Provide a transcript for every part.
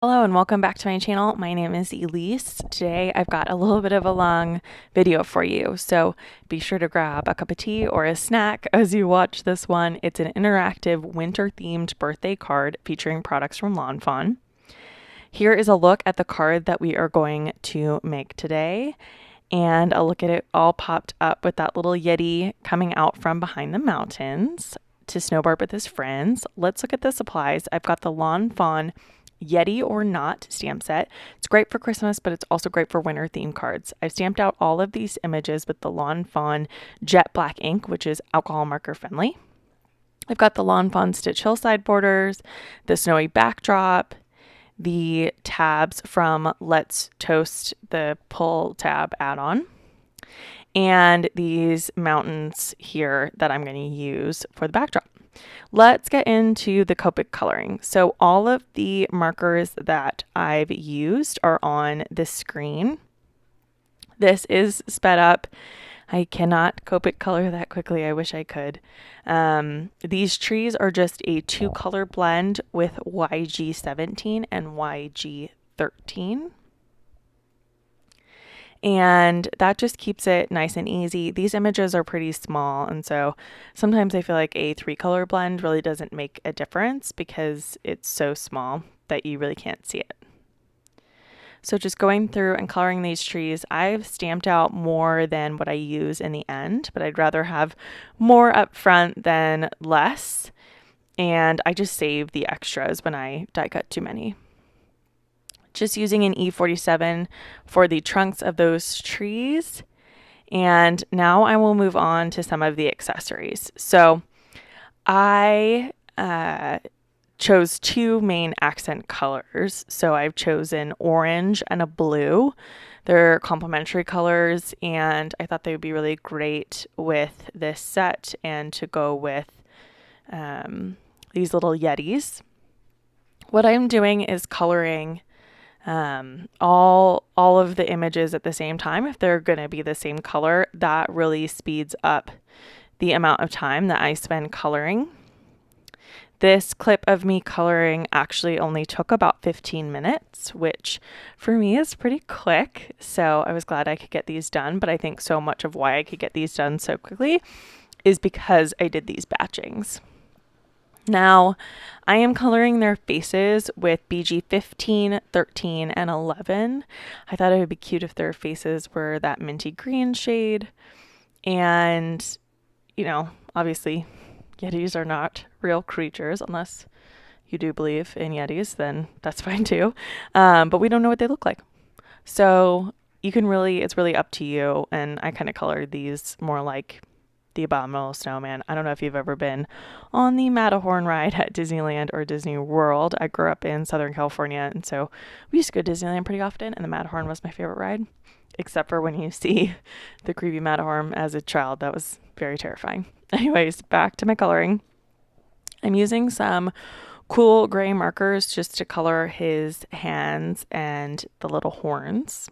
Hello and welcome back to my channel. My name is Elise. Today I've got a little bit of a long video for you, so be sure to grab a cup of tea or a snack as you watch this one. It's an interactive winter-themed birthday card featuring products from Lawn Fawn. Here is a look at the card that we are going to make today, and a look at it all popped up with that little Yeti coming out from behind the mountains to snowboard with his friends. Let's look at the supplies. I've got the Lawn Fawn Yeti or Not stamp set. It's great for Christmas, but it's also great for winter theme cards. I've stamped out all of these images with the Lawn Fawn jet black ink, which is alcohol marker friendly. I've got the Lawn Fawn stitch hillside borders, the snowy backdrop, the tabs from Let's Toast, the pull tab add-on, and these mountains here that I'm going to use for the backdrop. Let's get into the Copic coloring. So all of the markers that I've used are on this screen. This is sped up. I cannot Copic color that quickly. I wish I could. These trees are just a 2-color blend with YG17 and YG13. And that just keeps it nice and easy. These images are pretty small, and so sometimes I feel like a 3-color blend really doesn't make a difference because it's so small that you really can't see it. So just going through and coloring these trees, I've stamped out more than what I use in the end, but I'd rather have more up front than less, and I just save the extras when I die cut too many. Just using an E47 for the trunks of those trees. And now I will move on to some of the accessories. So I chose 2 main accent colors. So I've chosen orange and a blue. They're complementary colors, and I thought they would be really great with this set and to go with these little Yetis. What I'm doing is coloring all of the images at the same time. If they're going to be the same color, that really speeds up the amount of time that I spend coloring. This clip of me coloring actually only took about 15 minutes, which for me is pretty quick. So I was glad I could get these done, but I think so much of why I could get these done so quickly is because I did these batchings. Now, I am coloring their faces with BG 15, 13, and 11. I thought it would be cute if their faces were that minty green shade. And, you know, obviously, Yetis are not real creatures unless you do believe in Yetis, then that's fine too. But we don't know what they look like. So you can really, it's really up to you. And I kind of colored these more like the Abominable Snowman. I don't know if you've ever been on the Matterhorn ride at Disneyland or Disney World. I grew up in Southern California, and so we used to go to Disneyland pretty often, and the Matterhorn was my favorite ride, except for when you see the creepy Matterhorn as a child. That was very terrifying. Anyways, back to my coloring. I'm using some cool gray markers just to color his hands and the little horns.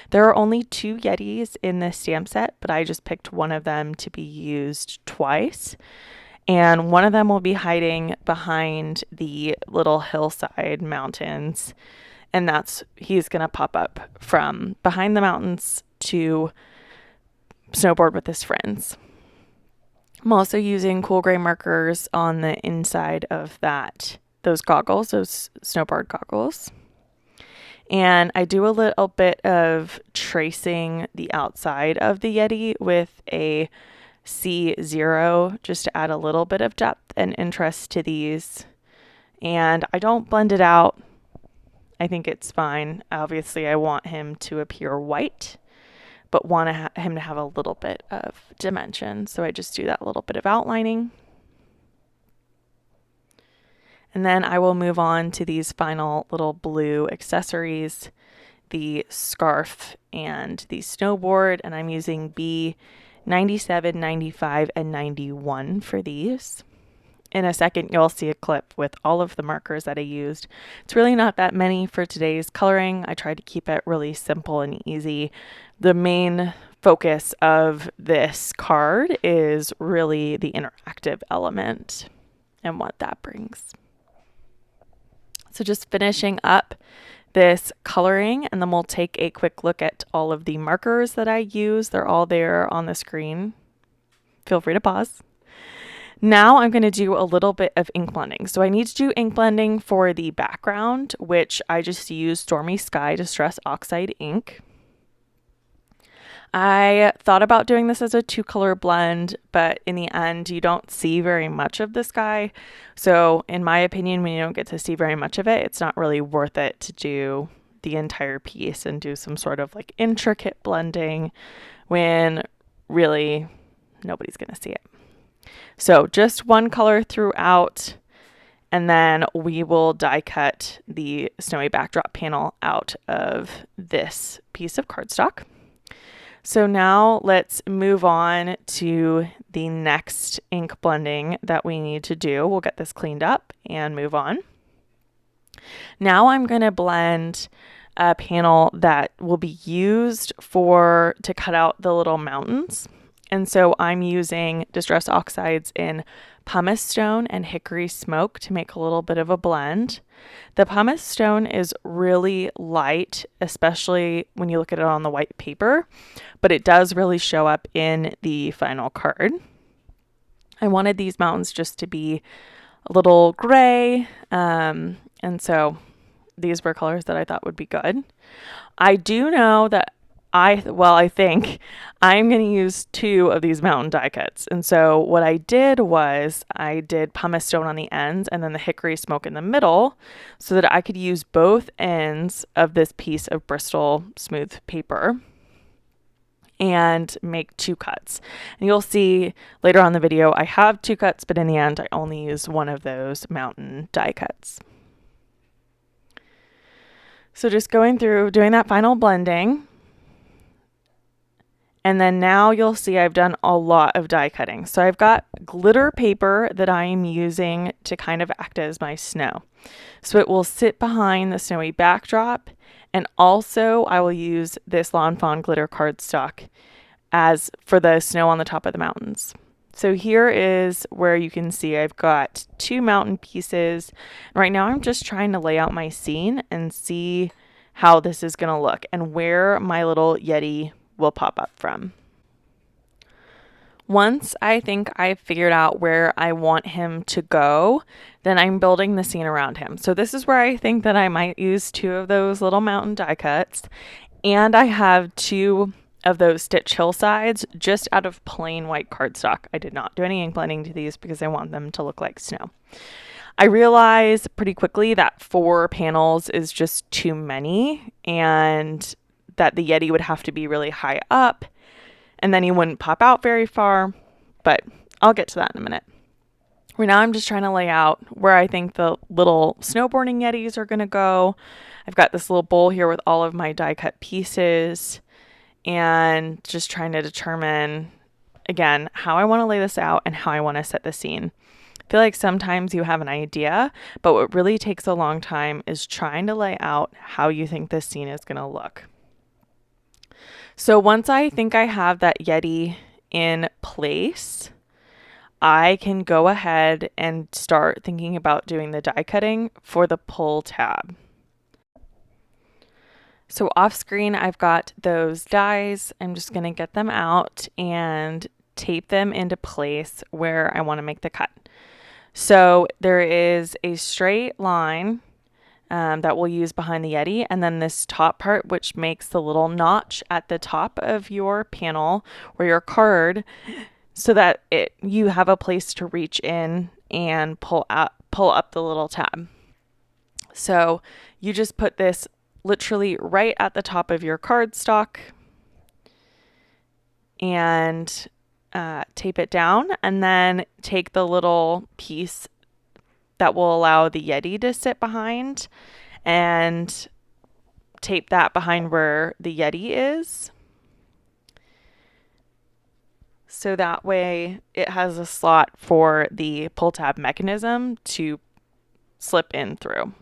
There are only 2 Yetis in this stamp set, but I just picked one of them to be used twice. And one of them will be hiding behind the little hillside mountains. And he's going to pop up from behind the mountains to snowboard with his friends. I'm also using cool gray markers on the inside of those goggles, those snowboard goggles. And I do a little bit of tracing the outside of the Yeti with a C0 just to add a little bit of depth and interest to these. And I don't blend it out. I think it's fine. Obviously, I want him to appear white, but want him to have a little bit of dimension. So I just do that little bit of outlining. And then I will move on to these final little blue accessories, the scarf and the snowboard. And I'm using B97, 95, and 91 for these. In a second, you'll see a clip with all of the markers that I used. It's really not that many for today's coloring. I tried to keep it really simple and easy. The main focus of this card is really the interactive element and what that brings. So just finishing up this coloring, and then we'll take a quick look at all of the markers that I use. They're all there on the screen. Feel free to pause. Now I'm going to do a little bit of ink blending. So I need to do ink blending for the background, which I just use Stormy Sky Distress Oxide ink. I thought about doing this as a 2-color blend, but in the end, you don't see very much of the sky. So in my opinion, when you don't get to see very much of it, it's not really worth it to do the entire piece and do some sort of like intricate blending when really nobody's going to see it. So just 1 color throughout, and then we will die cut the snowy backdrop panel out of this piece of cardstock. So now let's move on to the next ink blending that we need to do. We'll get this cleaned up and move on. Now I'm going to blend a panel that will be used to cut out the little mountains. And so I'm using Distress Oxides in pumice stone and hickory smoke to make a little bit of a blend. The pumice stone is really light, especially when you look at it on the white paper, but it does really show up in the final card. I wanted these mountains just to be a little gray, and so these were colors that I thought would be good. I do know that I think I'm going to use 2 of these mountain die cuts. And so what I did was I did pumice stone on the ends and then the hickory smoke in the middle so that I could use both ends of this piece of Bristol smooth paper and make 2 cuts. And you'll see later on in the video I have 2 cuts, but in the end I only use 1 of those mountain die cuts. So just going through doing that final blending. And then now you'll see I've done a lot of die cutting. So I've got glitter paper that I am using to kind of act as my snow. So it will sit behind the snowy backdrop. And also I will use this Lawn Fawn glitter cardstock as for the snow on the top of the mountains. So here is where you can see I've got 2 mountain pieces. Right now I'm just trying to lay out my scene and see how this is going to look and where my little Yeti will pop up from. Once I think I've figured out where I want him to go, then I'm building the scene around him. So this is where I think that I might use 2 of those little mountain die cuts, and I have 2 of those stitch hillsides just out of plain white cardstock. I did not do any ink blending to these because I want them to look like snow. I realized pretty quickly that 4 panels is just too many, and that the Yeti would have to be really high up and then he wouldn't pop out very far, but I'll get to that in a minute. Right now I'm just trying to lay out where I think the little snowboarding Yetis are going to go. I've got this little bowl here with all of my die cut pieces and just trying to determine, again, how I want to lay this out and how I want to set the scene. I feel like sometimes you have an idea, but what really takes a long time is trying to lay out how you think this scene is going to look. So once I think I have that Yeti in place, I can go ahead and start thinking about doing the die cutting for the pull tab. So off screen, I've got those dies. I'm just going to get them out and tape them into place where I want to make the cut. So there is a straight line that we'll use behind the Yeti, and then this top part which makes the little notch at the top of your panel or your card so that you have a place to reach in and pull up the little tab. So you just put this literally right at the top of your cardstock and tape it down, and then take the little piece that will allow the Yeti to sit behind and tape that behind where the Yeti is. So that way it has a slot for the pull tab mechanism to slip in through.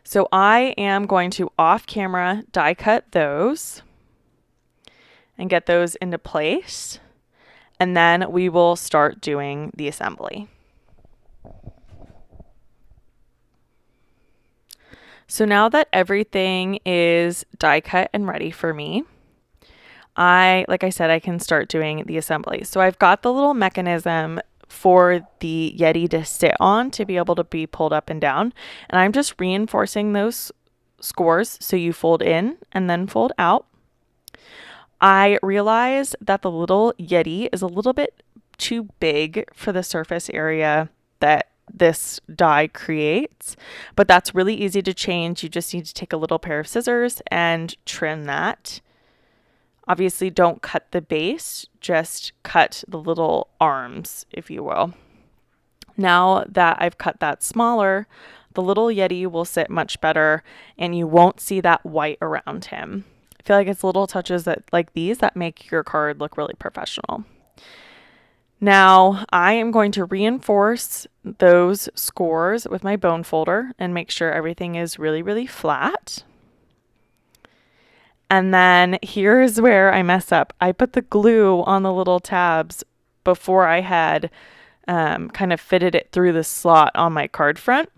So I am going to off camera die cut those and get those into place, and then we will start doing the assembly. So now that everything is die cut and ready for me, like I said, I can start doing the assembly. So I've got the little mechanism for the Yeti to sit on to be able to be pulled up and down. And I'm just reinforcing those scores so you fold in and then fold out. I realize that the little Yeti is a little bit too big for the surface area that this die creates, but that's really easy to change. You just need to take a little pair of scissors and trim that. Obviously, don't cut the base, just cut the little arms, if you will. Now that I've cut that smaller, the little Yeti will sit much better and you won't see that white around him. I feel like it's little touches that like these that make your card look really professional. Now I am going to reinforce those scores with my bone folder and make sure everything is really, really flat. And then here's where I mess up. I put the glue on the little tabs before I had kind of fitted it through the slot on my card front.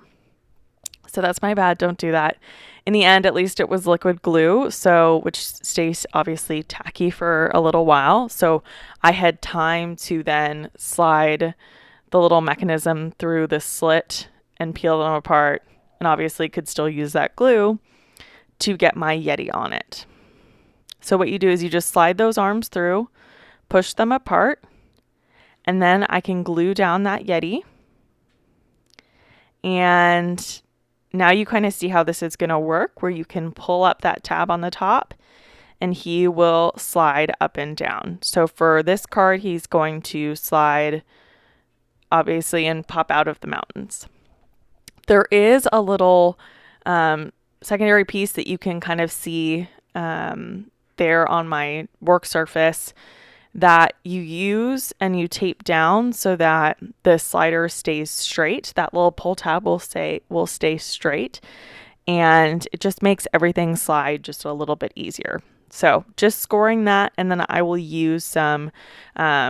So that's my bad. Don't do that. In the end, at least it was liquid glue, so which stays obviously tacky for a little while. So I had time to then slide the little mechanism through the slit and peel them apart, and obviously could still use that glue to get my Yeti on it. So what you do is you just slide those arms through, push them apart, and then I can glue down that Yeti. And now you kind of see how this is going to work, where you can pull up that tab on the top and he will slide up and down. So for this card, he's going to slide obviously and pop out of the mountains. There is a little secondary piece that you can kind of see there on my work surface that you use and you tape down so that the slider stays straight. That little pull tab will stay straight, and it just makes everything slide just a little bit easier. So just scoring that, and then I will use some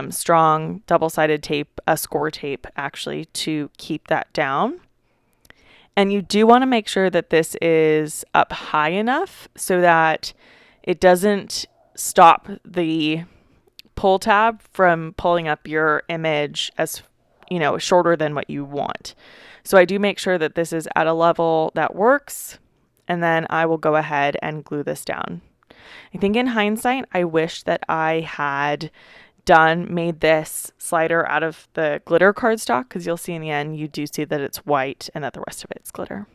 strong double-sided tape, a score tape actually, to keep that down. And you do want to make sure that this is up high enough so that it doesn't stop the pull tab from pulling up your image as, shorter than what you want. So I do make sure that this is at a level that works, and then I will go ahead and glue this down. I think in hindsight, I wish that I had made this slider out of the glitter cardstock, because you'll see in the end, you do see that it's white and that the rest of it's glitter.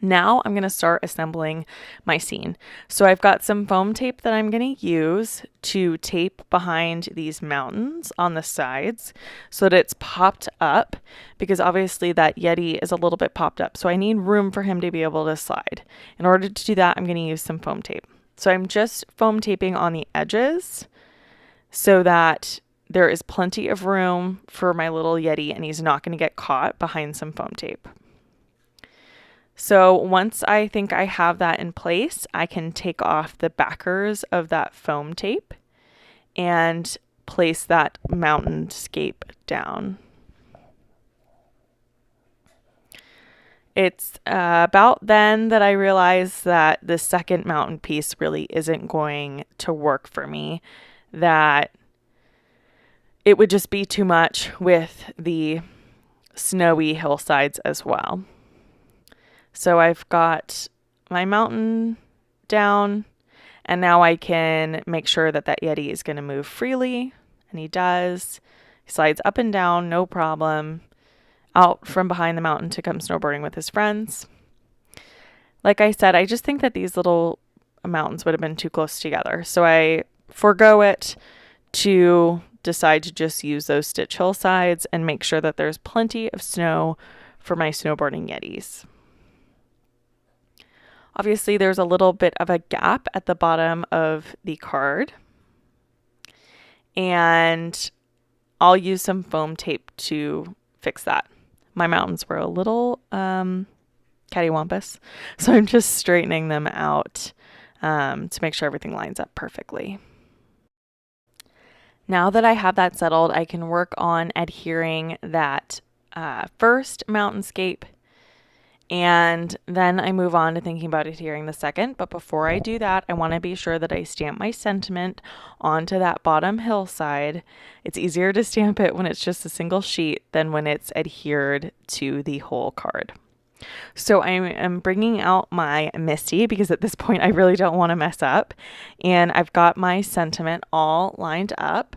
Now I'm going to start assembling my scene. So I've got some foam tape that I'm going to use to tape behind these mountains on the sides so that it's popped up, because obviously that Yeti is a little bit popped up. So I need room for him to be able to slide. In order to do that, I'm going to use some foam tape. So I'm just foam taping on the edges so that there is plenty of room for my little Yeti and he's not going to get caught behind some foam tape. So once I think I have that in place, I can take off the backers of that foam tape and place that mountainscape down. It's about then that I realized that the second mountain piece really isn't going to work for me, that it would just be too much with the snowy hillsides as well. So I've got my mountain down, and now I can make sure that that Yeti is going to move freely, and he does. He slides up and down, no problem, out from behind the mountain to come snowboarding with his friends. Like I said, I just think that these little mountains would have been too close together, so I forego it to decide to just use those stitch hillsides and make sure that there's plenty of snow for my snowboarding Yetis. Obviously, there's a little bit of a gap at the bottom of the card, and I'll use some foam tape to fix that. My mountains were a little cattywampus, so I'm just straightening them out to make sure everything lines up perfectly. Now that I have that settled, I can work on adhering that first mountainscape And then I move on to thinking about adhering the second. But before I do that, I want to be sure that I stamp my sentiment onto that bottom hillside. It's easier to stamp it when it's just a single sheet than when it's adhered to the whole card. So I am bringing out my Misty because at this point I really don't want to mess up. And I've got my sentiment all lined up.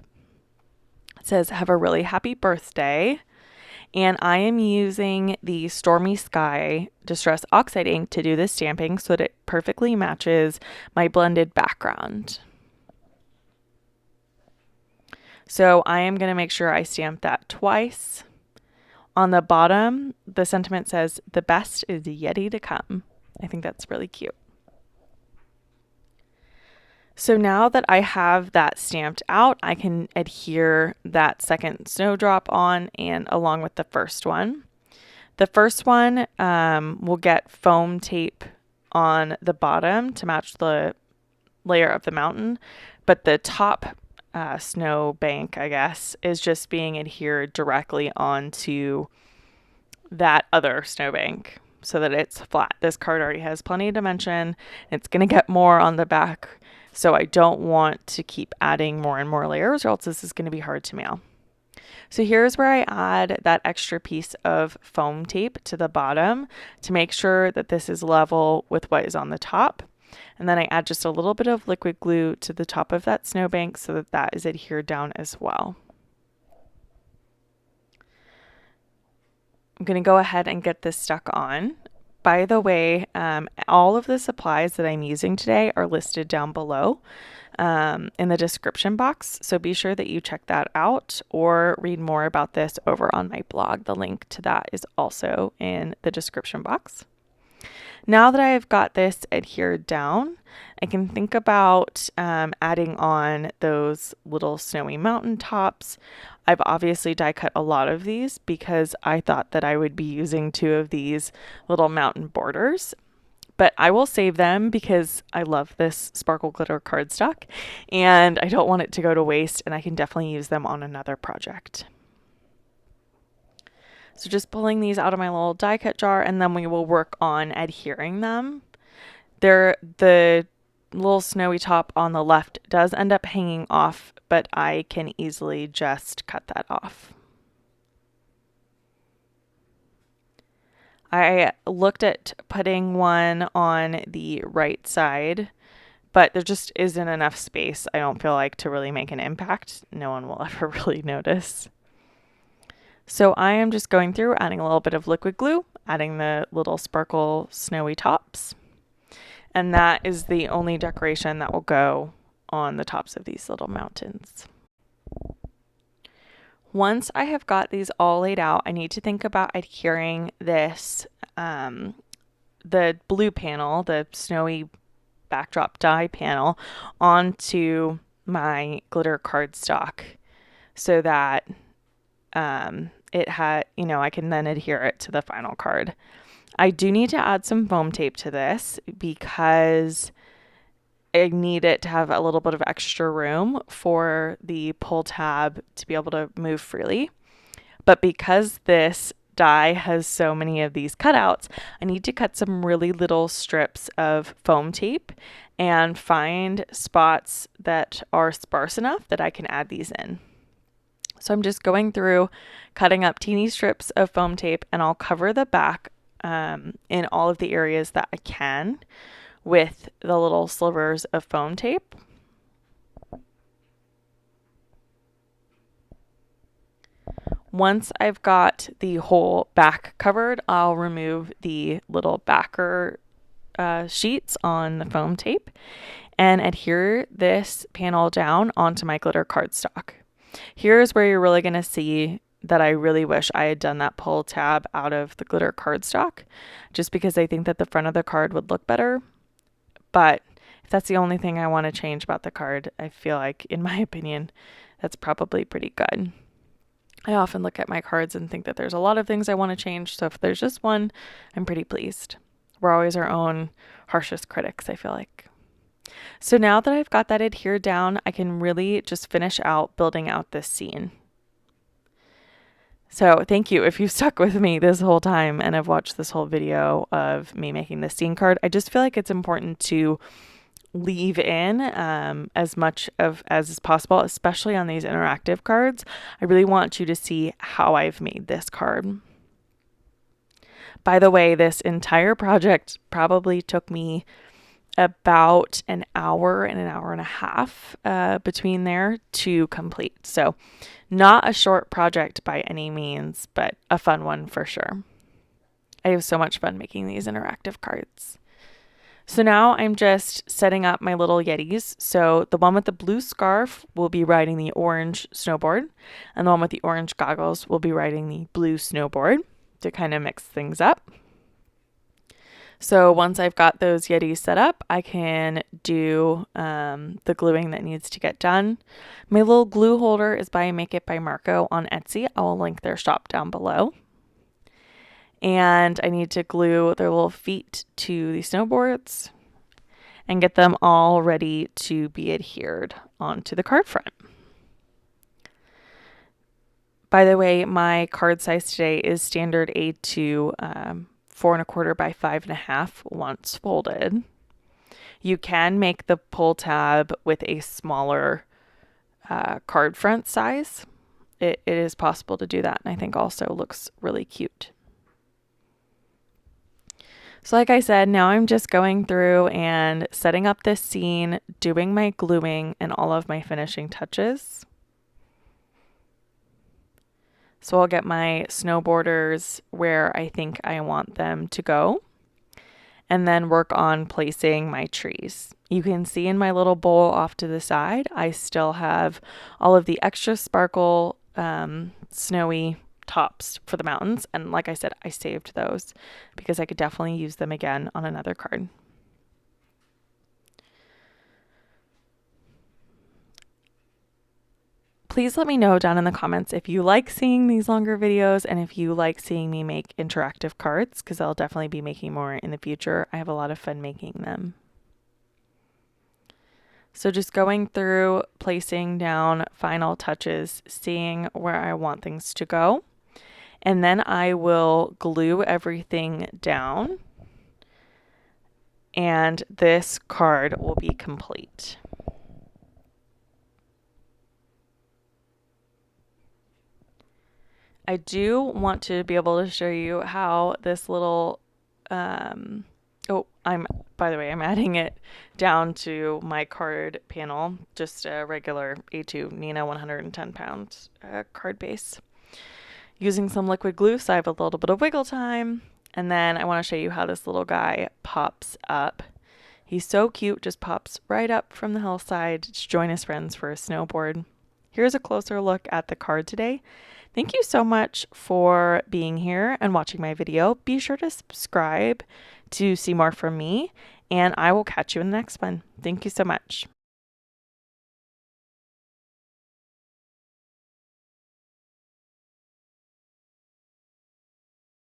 It says, "Have a really happy birthday." And I am using the Stormy Sky Distress Oxide ink to do this stamping so that it perfectly matches my blended background. So I am going to make sure I stamp that twice. On the bottom, the sentiment says, "The best is Yeti to come." I think that's really cute. So now that I have that stamped out, I can adhere that second snowdrop on and along with the first one. The first one will get foam tape on the bottom to match the layer of the mountain, but the top snow bank, I guess, is just being adhered directly onto that other snowbank so that it's flat. This card already has plenty of dimension. It's going to get more on the back, so I don't want to keep adding more and more layers or else this is going to be hard to mail. So here's where I add that extra piece of foam tape to the bottom to make sure that this is level with what is on the top. And then I add just a little bit of liquid glue to the top of that snowbank so that that is adhered down as well. I'm going to go ahead and get this stuck on. By the way, all of the supplies that I'm using today are listed down below in the description box. So be sure that you check that out or read more about this over on my blog. The link to that is also in the description box. Now that I've got this adhered down, I can think about adding on those little snowy mountain tops. I've obviously die cut a lot of these because I thought that I would be using 2 of these little mountain borders, but I will save them because I love this sparkle glitter cardstock and I don't want it to go to waste, and I can definitely use them on another project. So just pulling these out of my little die cut jar, and then we will work on adhering them. The little snowy top on the left does end up hanging off, but I can easily just cut that off. I looked at putting one on the right side, but there just isn't enough space, I don't feel like, to really make an impact. No one will ever really notice. So I am just going through, adding a little bit of liquid glue, adding the little sparkle snowy tops. And that is the only decoration that will go on the tops of these little mountains. Once I have got these all laid out, I need to think about adhering this, the blue panel, the snowy backdrop die panel, onto my glitter cardstock so that I can then adhere it to the final card. I do need to add some foam tape to this because I need it to have a little bit of extra room for the pull tab to be able to move freely. But because this die has so many of these cutouts, I need to cut some really little strips of foam tape and find spots that are sparse enough that I can add these in. So I'm just going through, cutting up teeny strips of foam tape, and I'll cover the back in all of the areas that I can with the little slivers of foam tape. Once I've got the whole back covered, I'll remove the little backer sheets on the foam tape and adhere this panel down onto my glitter cardstock. Here's where you're really going to see that I really wish I had done that pull tab out of the glitter cardstock, just because I think that the front of the card would look better. But if that's the only thing I want to change about the card, I feel like, in my opinion, that's probably pretty good. I often look at my cards and think that there's a lot of things I want to change, so if there's just one, I'm pretty pleased. We're always our own harshest critics, I feel like. So now that I've got that adhered down, I can really just finish out building out this scene. So thank you if you've stuck with me this whole time and have watched this whole video of me making this scene card. I just feel like it's important to leave in as much of as is possible, especially on these interactive cards. I really want you to see how I've made this card. By the way, this entire project probably took me about an hour and a half between there to complete. So not a short project by any means, but a fun one for sure. I have so much fun making these interactive cards. So now I'm just setting up my little Yetis. So the one with the blue scarf will be riding the orange snowboard, and the one with the orange goggles will be riding the blue snowboard to kind of mix things up. So once I've got those Yetis set up, I can do the gluing that needs to get done. My little glue holder is by Make It by Marco on Etsy. I will link their shop down below. And I need to glue their little feet to the snowboards and get them all ready to be adhered onto the card front. By the way, my card size today is standard A2 4 1/4 by 5 1/2 once folded. You can make the pull tab with a smaller card front size. It is possible to do that, and I think also looks really cute. So like I said, now I'm just going through and setting up this scene, doing my gluing and all of my finishing touches. So I'll get my snowboarders where I think I want them to go, and then work on placing my trees. You can see in my little bowl off to the side, I still have all of the extra sparkle snowy tops for the mountains. And like I said, I saved those because I could definitely use them again on another card. Please let me know down in the comments if you like seeing these longer videos and if you like seeing me make interactive cards, because I'll definitely be making more in the future. I have a lot of fun making them. So just going through, placing down final touches, seeing where I want things to go. And then I will glue everything down. And this card will be complete. I do want to be able to show you how this little, by the way, I'm adding it down to my card panel, just a regular A2 Nina 110 pound card base. Using some liquid glue, so I have a little bit of wiggle time. And then I want to show you how this little guy pops up. He's so cute, just pops right up from the hillside to join his friends for a snowboard. Here's a closer look at the card today. Thank you so much for being here and watching my video. Be sure to subscribe to see more from me, and I will catch you in the next one. Thank you so much.